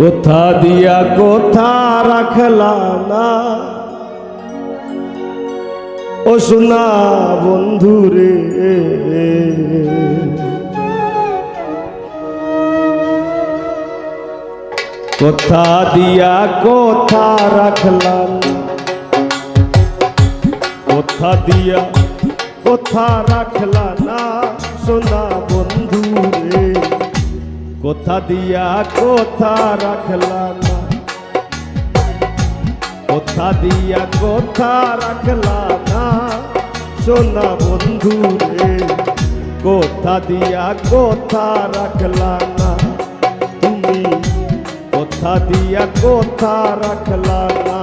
কোথা দিয়া কোথা রাখলা না ও সোনা বন্ধু রে, কোথা দিয়া কোথা রাখলা না, কোথা দিয়া কোথা রাখলা না সোনা বন্ধু রে, কোথা দিয়া কোথা রাখলা না, কোথা দিয়া কোথা রাখলা না সোনা বন্ধু রে, কোথা দিয়া কোথা রাখলা না, তুমি কোথা দিয়া কোথা রাখলা না।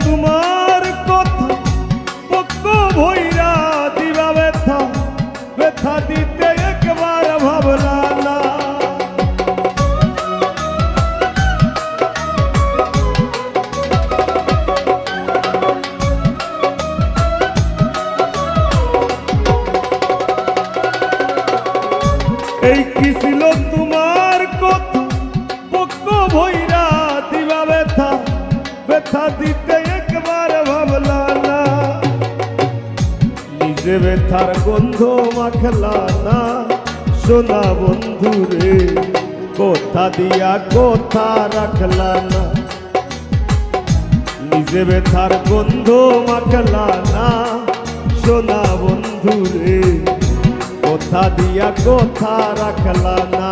তোমার কথা পক্ষ ভৈরা দিবা ব্যথা, ব্যথা দিতে একবার ভাবলা না, এই কি ছিল তোমার কথা পক্ষ ভৈরা দিবা ব্যথা, ব্যথা দিতে একবার ভাবলা না, নিজে ব্যথার গন্ধ মাখলা না সোনা বন্ধু রে, কোথা দিয়া কোথা রাখলা না, নিজে ব্যথার গন্ধ মাখলা না সোনা বন্ধু রে, কোথা দিয়া কোথা রাখলা না।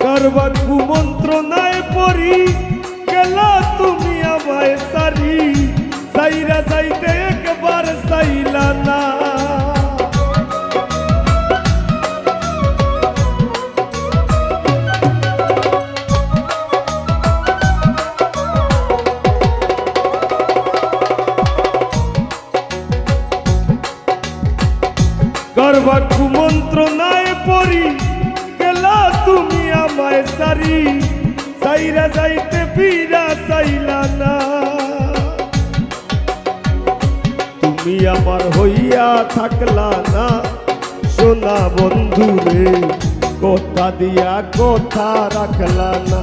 কারবার কুমন্ত্রণায় পড়ি গেলা তুমি আমায় সারি, সাইরা যাইতে একবার চাইলা না, কারবার কুমন্ত্রণায় পড়ি গেলা তুমি আমায় সারি, সাইরা যাইতে ফিরা চাইলা না, তুমি আমার হইয়া থাকলা না সোনা বন্ধু রে, কোথা দিয়া কোথা রাখলা না,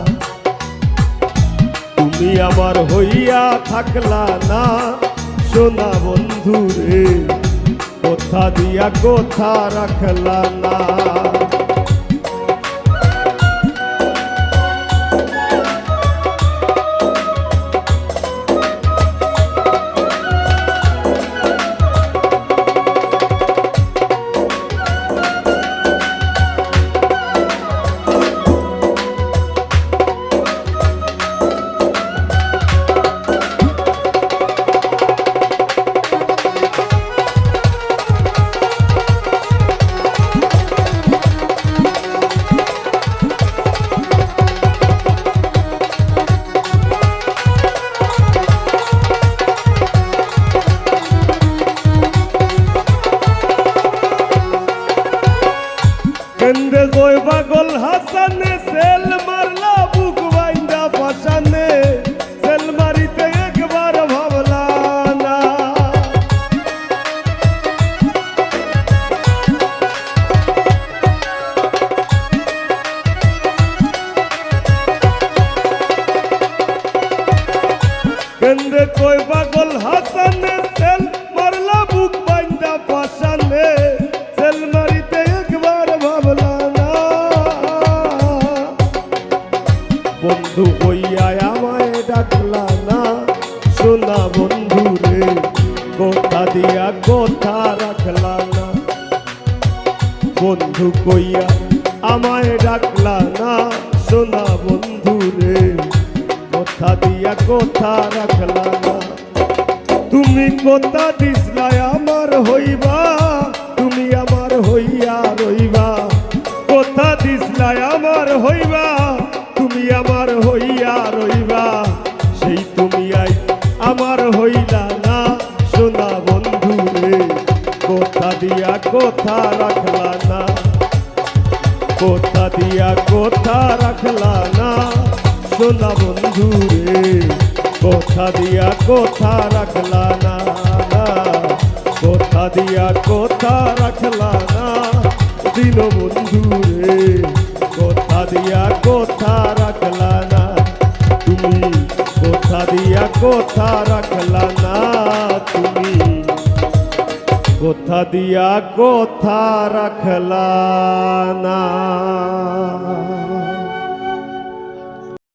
তুমি আমার হইয়া থাকলা না সোনা বন্ধু রে, কোথা দিয়া কোথা রাখলা না। পাশানে সেল মারলা বুক বাইন্দা পাশানে সেল মারিতে একবার ভাবলা না বন্ধু হইয়া আমায় ডাকলা না সোনা বন্ধু রে কথা দিয়া কথা রাখলা না বন্ধু কইয়া আমায় ডাকলা না সোনা বন্ধু রে কথা দিয়া কথা রাখলা না তুমি কথা দিসলাই আমার হইবা তুমি আমার হইয়া রইবা কথা দিসলাই আমার হইবা তুমি আমার হইয়া রইবা সেই তুমি আই আমার হইলা না সোনা বন্ধু রে কথা দিয়া কথা রাখলা না কথা দিয়া কথা রাখলা না সোনা বন্ধু রে কথা দিয়া কথা রাখলা না কথা দিয়া কথা রাখলা না দিন বন্ধু রে কথা দিয়া কথা রাখলা না তুমি কথা দিয়া কথা রাখলা না তুমি কথা দিয়া কথা রাখলা না